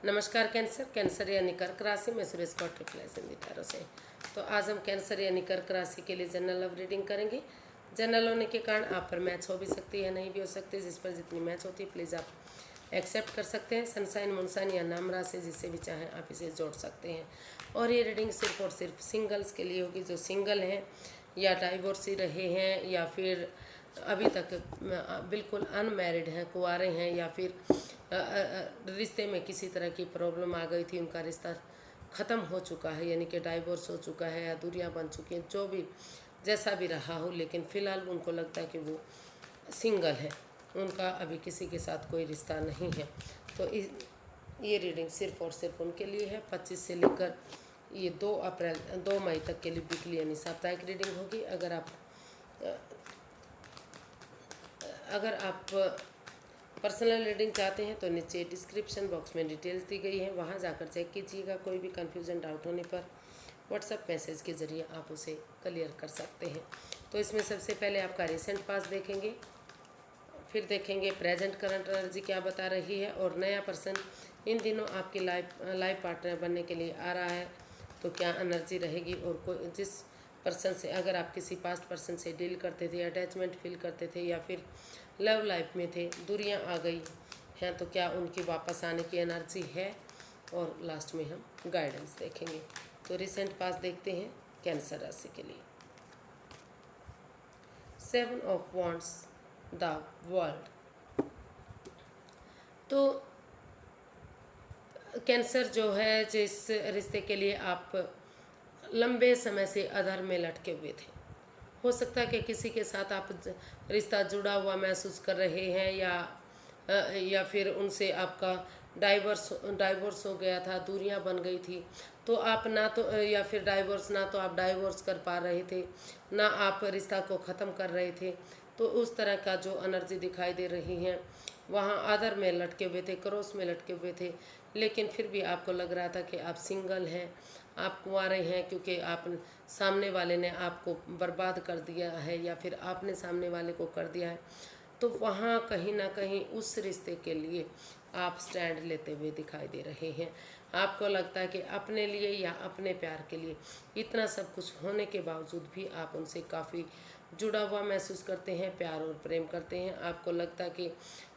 नमस्कार cancer. Cancer यानी कर्क राशि में सुरेश कौर ट्रिपल हिंदी तारों से। तो आज हम कैंसर यानी कर्क राशि के लिए जनरल लव रीडिंग करेंगे। जनरल होने के कारण आप पर मैच हो भी सकती है, नहीं भी हो सकती। जिस पर जितनी मैच होती है प्लीज़ आप एक्सेप्ट कर सकते हैं। सनसाइन, मूनसाइन या नाम राशि जिससे भी चाहें आप इसे जोड़ सकते हैं। और ये रीडिंग सिर्फ और सिर्फ सिंगल्स के लिए होगी, जो सिंगल हैं या डाइवोर्सी रहे हैं या फिर अभी तक बिल्कुल अनमैरिड हैं, कुंवारे हैं, या फिर रिश्ते में किसी तरह की प्रॉब्लम आ गई थी, उनका रिश्ता ख़त्म हो चुका है, यानी कि डाइवोर्स हो चुका है या दूरियां बन चुकी हैं, जो भी जैसा भी रहा हो, लेकिन फ़िलहाल उनको लगता है कि वो सिंगल है, उनका अभी किसी के साथ कोई रिश्ता नहीं है। तो ये रीडिंग सिर्फ और सिर्फ उनके लिए है। 25 से लेकर ये 2 मई तक के लिए वीकली यानी साप्ताहिक रीडिंग होगी। अगर आप पर्सनल रीडिंग चाहते हैं तो नीचे डिस्क्रिप्शन बॉक्स में डिटेल्स दी गई है, वहां जाकर चेक कीजिएगा। कोई भी कन्फ्यूज़न, डाउट होने पर व्हाट्सएप मैसेज के ज़रिए आप उसे क्लियर कर सकते हैं। तो इसमें सबसे पहले आपका रिसेंट पास देखेंगे, फिर देखेंगे प्रेजेंट करंट एनर्जी क्या बता रही है, और नया पर्सन इन दिनों आपकी लाइफ पार्टनर बनने के लिए आ रहा है तो क्या एनर्जी रहेगी। और कोई जिस पर्सन से, अगर आप किसी पास्ट पर्सन से डील करते थे, अटैचमेंट फील करते थे या फिर लव लाइफ में थे, दूरियां आ गई हैं, तो क्या उनकी वापस आने की एनर्जी है। और लास्ट में हम गाइडेंस देखेंगे। तो रिसेंट पास देखते हैं कैंसर राशि के लिए। 7 ऑफ वॉन्ड्स, द वर्ल्ड। तो कैंसर जो है, जिस रिश्ते के लिए आप लंबे समय से अधर में लटके हुए थे, हो सकता है कि किसी के साथ आप रिश्ता जुड़ा हुआ महसूस कर रहे हैं, या फिर उनसे आपका डाइवोर्स हो गया था, दूरियां बन गई थी, तो आप ना तो या फिर डाइवोर्स, ना तो आप डाइवोर्स कर पा रहे थे, ना आप रिश्ता को ख़त्म कर रहे थे। तो उस तरह का जो एनर्जी दिखाई दे रही हैं, वहाँ आदर में लटके हुए थे, क्रॉस में लटके हुए थे, लेकिन फिर भी आपको लग रहा था कि आप सिंगल हैं, आप कुंवारे हैं, क्योंकि आप सामने वाले ने आपको बर्बाद कर दिया है या फिर आपने सामने वाले को कर दिया है। तो वहाँ कहीं ना कहीं उस रिश्ते के लिए आप स्टैंड लेते हुए दिखाई दे रहे हैं। आपको लगता है कि अपने लिए या अपने प्यार के लिए इतना सब कुछ होने के बावजूद भी आप उनसे काफ़ी जुड़ा हुआ महसूस करते हैं, प्यार और प्रेम करते हैं। आपको लगता है कि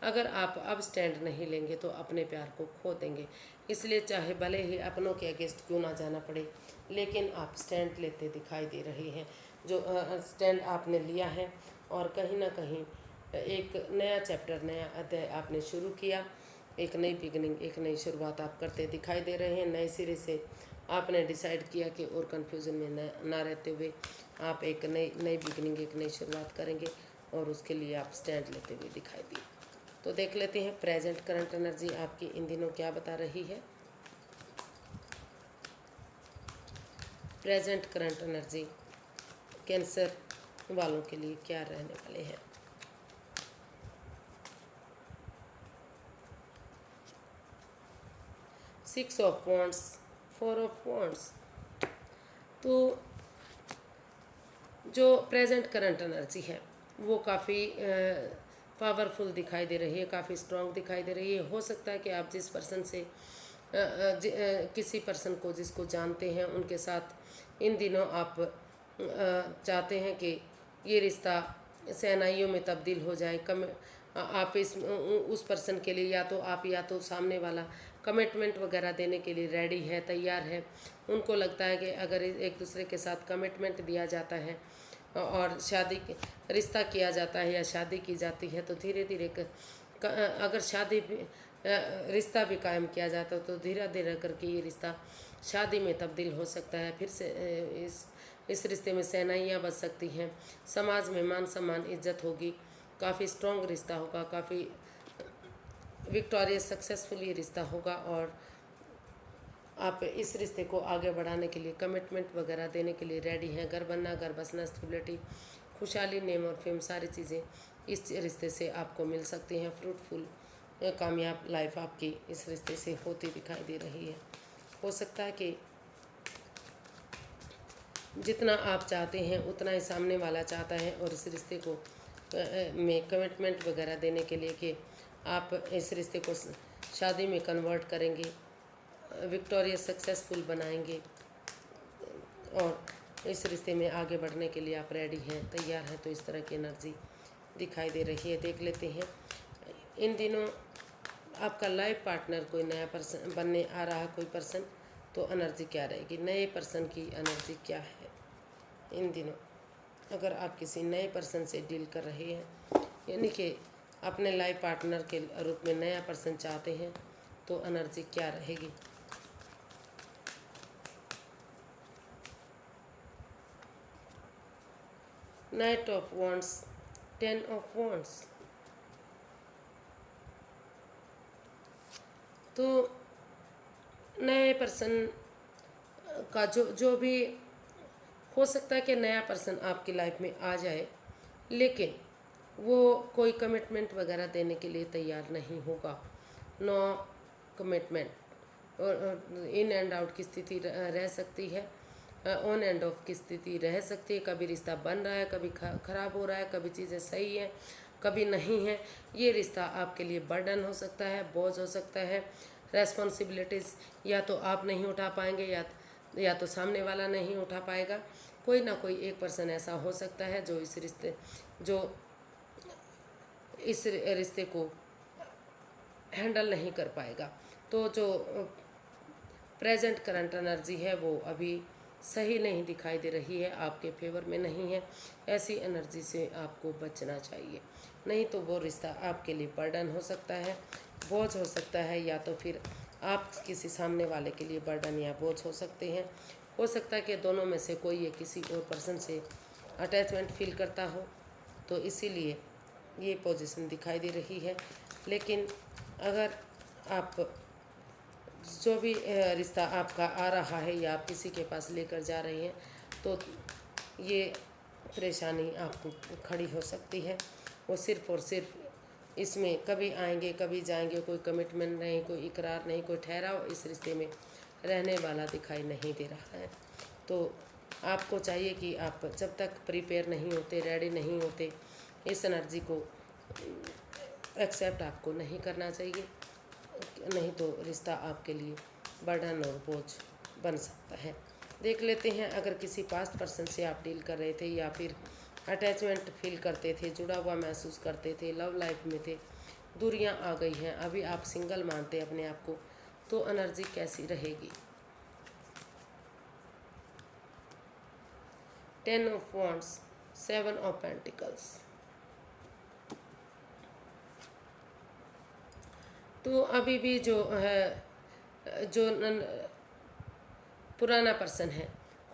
अगर आप अब स्टैंड नहीं लेंगे तो अपने प्यार को खो देंगे, इसलिए चाहे भले ही अपनों के अगेंस्ट क्यों ना जाना पड़े, लेकिन आप स्टैंड लेते दिखाई दे रहे हैं। जो स्टैंड आपने लिया है, और कहीं ना कहीं एक नया चैप्टर, नया अध्याय आपने शुरू किया, एक नई बिगनिंग, एक नई शुरुआत आप करते दिखाई दे रहे हैं। नए सिरे से आपने डिसाइड किया कि और कन्फ्यूज़न में ना रहते हुए आप एक नई बिगनिंग, एक नई शुरुआत करेंगे, और उसके लिए आप स्टैंड लेते हुए दिखाई दिए। तो देख लेते हैं प्रेजेंट करंट एनर्जी आपकी इन दिनों क्या बता रही है। प्रेजेंट करंट एनर्जी कैंसर वालों के लिए क्या रहने वाले हैं। Six of wands, 4 of wands. तो जो प्रेजेंट करंट एनर्जी है वो काफ़ी पावरफुल दिखाई दे रही है, काफ़ी स्ट्रांग दिखाई दे रही है। हो सकता है कि आप जिस पर्सन से किसी पर्सन को जिसको जानते हैं उनके साथ इन दिनों आप चाहते हैं कि ये रिश्ता शहनाइयों में तब्दील हो जाए। आप उस पर्सन के लिए या तो सामने वाला कमिटमेंट वगैरह देने के लिए रेडी है, तैयार है। उनको लगता है कि अगर एक दूसरे के साथ कमिटमेंट दिया जाता है और रिश्ता किया जाता है या शादी की जाती है, तो धीरे धीरे अगर रिश्ता भी कायम किया जाता है तो धीरे धीरे करके ये रिश्ता शादी में तब्दील हो सकता है। फिर से इस रिश्ते में शहनाइयाँ बच सकती हैं, समाज में मान सम्मान, इज्जत होगी, काफ़ी स्ट्रॉन्ग रिश्ता होगा, काफ़ी विक्टोरियस सक्सेसफुल ये रिश्ता होगा। और आप इस रिश्ते को आगे बढ़ाने के लिए, कमिटमेंट वगैरह देने के लिए रेडी हैं। घर बनना, घर बसना, स्टेबिलिटी, खुशहाली, नेम और फेम, सारी चीज़ें इस रिश्ते से आपको मिल सकती हैं। फ्रूटफुल कामयाब लाइफ आपकी इस रिश्ते से होती दिखाई दे रही है। हो सकता है कि जितना आप चाहते हैं उतना ही सामने वाला चाहता है, और इस रिश्ते को में कमिटमेंट वगैरह देने के लिए कि आप इस रिश्ते को शादी में कन्वर्ट करेंगे, विक्टोरियस सक्सेसफुल बनाएंगे और इस रिश्ते में आगे बढ़ने के लिए आप रेडी हैं, तैयार हैं। तो इस तरह की एनर्जी दिखाई दे रही है। देख लेते हैं इन दिनों आपका लाइफ पार्टनर कोई नया पर्सन बनने आ रहा, कोई पर्सन, तो एनर्जी क्या रहेगी, नए पर्सन की एनर्जी क्या है इन दिनों। अगर आप किसी नए पर्सन से डील कर रहे हैं, यानी कि अपने लाइफ पार्टनर के रूप में नया पर्सन चाहते हैं, तो एनर्जी क्या रहेगी। Night of wands, 10 of wands. तो नए पर्सन का जो भी हो सकता है कि नया पर्सन आपकी लाइफ में आ जाए, लेकिन वो कोई कमिटमेंट वगैरह देने के लिए तैयार नहीं होगा। नो कमिटमेंट और इन एंड आउट की स्थिति रह सकती है, ऑन एंड ऑफ की स्थिति रह सकती है। कभी रिश्ता बन रहा है, कभी खराब हो रहा है, कभी चीज़ें सही हैं, कभी नहीं है। ये रिश्ता आपके लिए बर्डन हो सकता है, बोझ हो सकता है। रेस्पॉन्सिबिलिटीज़ या तो आप नहीं उठा पाएंगे या तो सामने वाला नहीं उठा पाएगा। कोई ना कोई एक पर्सन ऐसा हो सकता है जो इस रिश्ते को हैंडल नहीं कर पाएगा। तो जो प्रेजेंट करंट एनर्जी है वो अभी सही नहीं दिखाई दे रही है, आपके फेवर में नहीं है। ऐसी एनर्जी से आपको बचना चाहिए, नहीं तो वो रिश्ता आपके लिए बर्डन हो सकता है, बोझ हो सकता है, या तो फिर आप किसी सामने वाले के लिए बर्डन या बोझ हो सकते हैं। हो सकता है कि दोनों में से कोई ये किसी और पर्सन से अटैचमेंट फील करता हो, तो इसीलिए ये पोजीशन दिखाई दे रही है। लेकिन अगर आप जो भी रिश्ता आपका आ रहा है या आप किसी के पास लेकर जा रहे हैं, तो ये परेशानी आपको खड़ी हो सकती है। वो सिर्फ़ और सिर्फ इसमें कभी आएंगे कभी जाएंगे, कोई कमिटमेंट नहीं, कोई इकरार नहीं, कोई ठहराव इस रिश्ते में रहने वाला दिखाई नहीं दे रहा है। तो आपको चाहिए कि आप जब तक प्रिपेयर नहीं होते, रेडी नहीं होते, इस एनर्जी को एक्सेप्ट आपको नहीं करना चाहिए, नहीं तो रिश्ता आपके लिए बर्डन और बोझ बन सकता है। देख लेते हैं अगर किसी पास्ट पर्सन से आप डील कर रहे थे या फिर अटैचमेंट फील करते थे, जुड़ा हुआ महसूस करते थे, लव लाइफ में थे, दूरियां आ गई हैं, अभी आप सिंगल मानते हैं अपने आप को, तो एनर्जी कैसी रहेगी। 10 ऑफ वॉन्ड्स, 7 ऑफ पेंटिकल्स। तो अभी भी जो है, जो पुराना पर्सन है,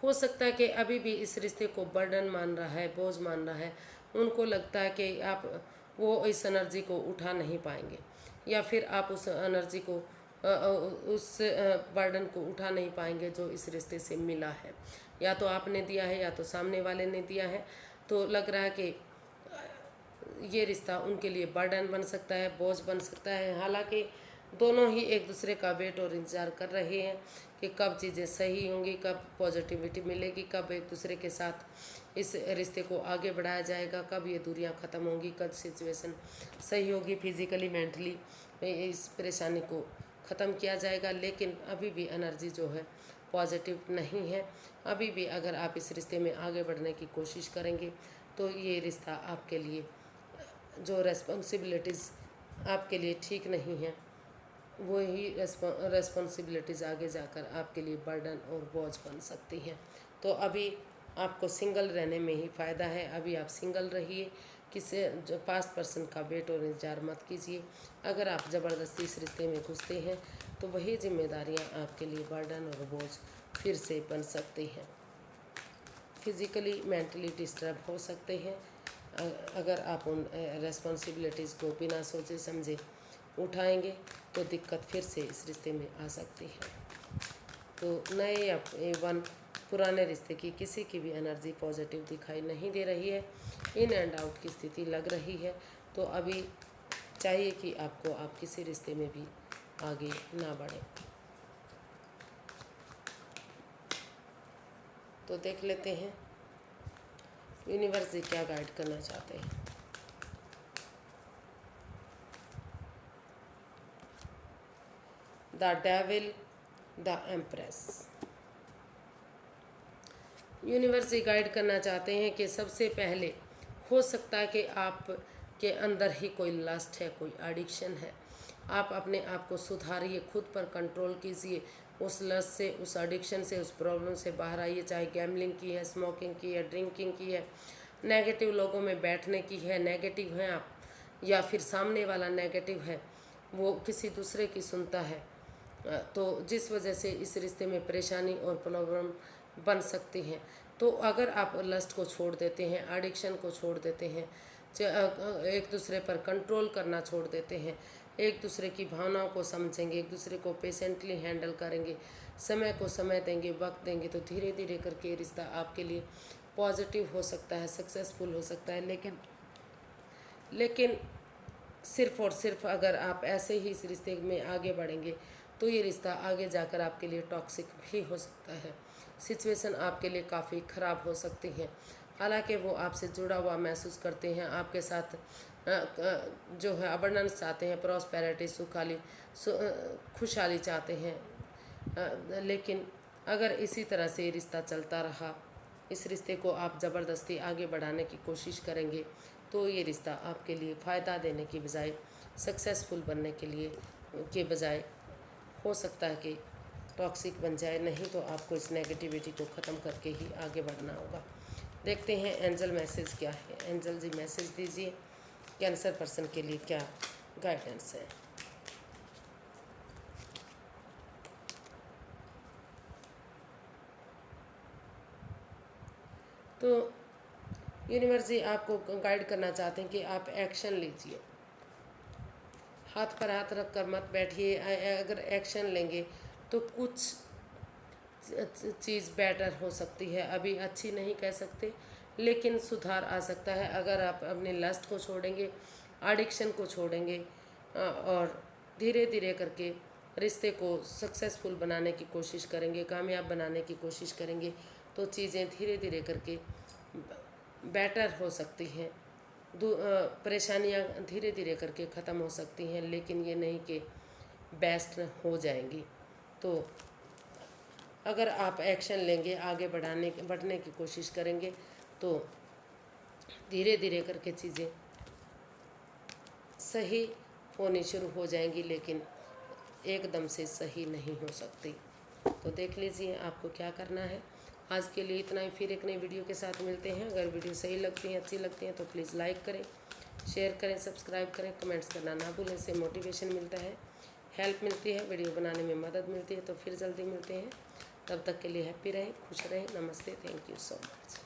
हो सकता है कि अभी भी इस रिश्ते को बर्डन मान रहा है, बोझ मान रहा है। उनको लगता है कि वो इस एनर्जी को उठा नहीं पाएंगे, या फिर आप उस एनर्जी को उस बर्डन को उठा नहीं पाएंगे जो इस रिश्ते से मिला है। या तो आपने दिया है या तो सामने वाले ने दिया है। तो लग रहा है कि ये रिश्ता उनके लिए बर्डन बन सकता है, बोझ बन सकता है। हालांकि दोनों ही एक दूसरे का वेट और इंतज़ार कर रहे हैं कि कब चीज़ें सही होंगी, कब पॉजिटिविटी मिलेगी, कब एक दूसरे के साथ इस रिश्ते को आगे बढ़ाया जाएगा, कब ये दूरियां ख़त्म होंगी, कब सिचुएशन सही होगी, फिजिकली मेंटली इस परेशानी को ख़त्म किया जाएगा। लेकिन अभी भी एनर्जी जो है पॉजिटिव नहीं है। अभी भी अगर आप इस रिश्ते में आगे बढ़ने की कोशिश करेंगे, तो ये रिश्ता आपके लिए जो रेस्पॉन्सिबिलिटीज़ आपके लिए ठीक नहीं है, वही रेस्पॉन्सिबिलिटीज़ आगे जाकर आपके लिए बर्डन और बोझ बन सकती हैं। तो अभी आपको सिंगल रहने में ही फ़ायदा है। अभी आप सिंगल रहिए, किसी जो पास्ट पर्सन का वेट और इंतजार मत कीजिए। अगर आप ज़बरदस्ती इस रिश्ते में घुसते हैं, तो वही जिम्मेदारियां आपके लिए बर्डन और बोझ फिर से बन सकती हैं। फिज़िकली मेंटली डिस्टर्ब हो सकते हैं। अगर आप उन रेस्पॉन्सिबिलिटीज़ को बिना सोचे समझे उठाएंगे, तो दिक्कत फिर से इस रिश्ते में आ सकती है। तो नए या पुराने रिश्ते की किसी की भी एनर्जी पॉजिटिव दिखाई नहीं दे रही है, इन एंड आउट की स्थिति लग रही है। तो अभी चाहिए कि आपको आप किसी रिश्ते में भी आगे ना बढ़ें। तो देख लेते हैं यूनिवर्स जी क्या गाइड करना चाहते हैं। The devil, the empress. Universe ये गाइड करना चाहते हैं कि सबसे पहले हो सकता है कि आप के अंदर ही कोई लस्ट है, कोई एडिक्शन है। आप अपने आप को सुधारिए, खुद पर कंट्रोल कीजिए, उस लस्ट से, उस एडिक्शन से, उस प्रॉब्लम से बाहर आइए। चाहे गैम्बलिंग की है, स्मोकिंग की है, ड्रिंकिंग की है, नेगेटिव लोगों में बैठने की है, नेगेटिव हैं आप, या फिर सामने वाला नेगेटिव है, वो किसी दूसरे की सुनता है, तो जिस वजह से इस रिश्ते में परेशानी और प्रॉब्लम बन सकती हैं। तो अगर आप लस्ट को छोड़ देते हैं, एडिक्शन को छोड़ देते हैं, एक दूसरे पर कंट्रोल करना छोड़ देते हैं, एक दूसरे की भावनाओं को समझेंगे, एक दूसरे को पेशेंटली हैंडल करेंगे, समय को समय देंगे, वक्त देंगे, तो धीरे धीरे करके रिश्ता आपके लिए पॉजिटिव हो सकता है, सक्सेसफुल हो सकता है। लेकिन सिर्फ़ और सिर्फ अगर आप ऐसे ही इस रिश्ते में आगे बढ़ेंगे तो ये रिश्ता आगे जाकर आपके लिए टॉक्सिक भी हो सकता है। सिचुएशन आपके लिए काफ़ी ख़राब हो सकती है। हालांकि वो आपसे जुड़ा हुआ महसूस करते हैं, आपके साथ जो है अबंडेंस चाहते हैं, प्रॉस्पेरिटी, खुशहाली चाहते हैं। लेकिन अगर इसी तरह से ये रिश्ता चलता रहा, इस रिश्ते को आप ज़बरदस्ती आगे बढ़ाने की कोशिश करेंगे तो ये रिश्ता आपके लिए फ़ायदा देने की बजाय, सक्सेसफुल बनने के बजाय हो सकता है कि टॉक्सिक बन जाए। नहीं तो आपको इस नेगेटिविटी को ख़त्म करके ही आगे बढ़ना होगा। देखते हैं एंजल मैसेज क्या है। एंजल जी मैसेज दीजिए, कैंसर पर्सन के लिए क्या गाइडेंस है। तो यूनिवर्स जी आपको गाइड करना चाहते हैं कि आप एक्शन लीजिए, हाथ पर हाथ रख कर मत बैठिए। अगर एक्शन लेंगे तो कुछ चीज़ बेटर हो सकती है, अभी अच्छी नहीं कह सकते, लेकिन सुधार आ सकता है अगर आप अपने लस्ट को छोड़ेंगे, एडिक्शन को छोड़ेंगे और धीरे धीरे करके रिश्ते को सक्सेसफुल बनाने की कोशिश करेंगे, कामयाब बनाने की कोशिश करेंगे, तो चीज़ें धीरे धीरे करके बेटर हो सकती हैं। परेशानियां धीरे धीरे करके ख़त्म हो सकती हैं, लेकिन ये नहीं कि बेस्ट हो जाएंगी। तो अगर आप एक्शन लेंगे, आगे बढ़ने की कोशिश करेंगे, तो धीरे धीरे करके चीज़ें सही होनी शुरू हो जाएंगी, लेकिन एकदम से सही नहीं हो सकती। तो देख लीजिए आपको क्या करना है। आज के लिए इतना ही, फिर एक नई वीडियो के साथ मिलते हैं। अगर वीडियो सही लगती है, अच्छी लगती है तो प्लीज़ लाइक करें, शेयर करें, सब्सक्राइब करें, कमेंट्स करना ना भूलें। इससे मोटिवेशन मिलता है, हेल्प मिलती है, वीडियो बनाने में मदद मिलती है। तो फिर जल्दी मिलते हैं, तब तक के लिए हैप्पी रहें, खुश रहें। नमस्ते, थैंक यू सो मच।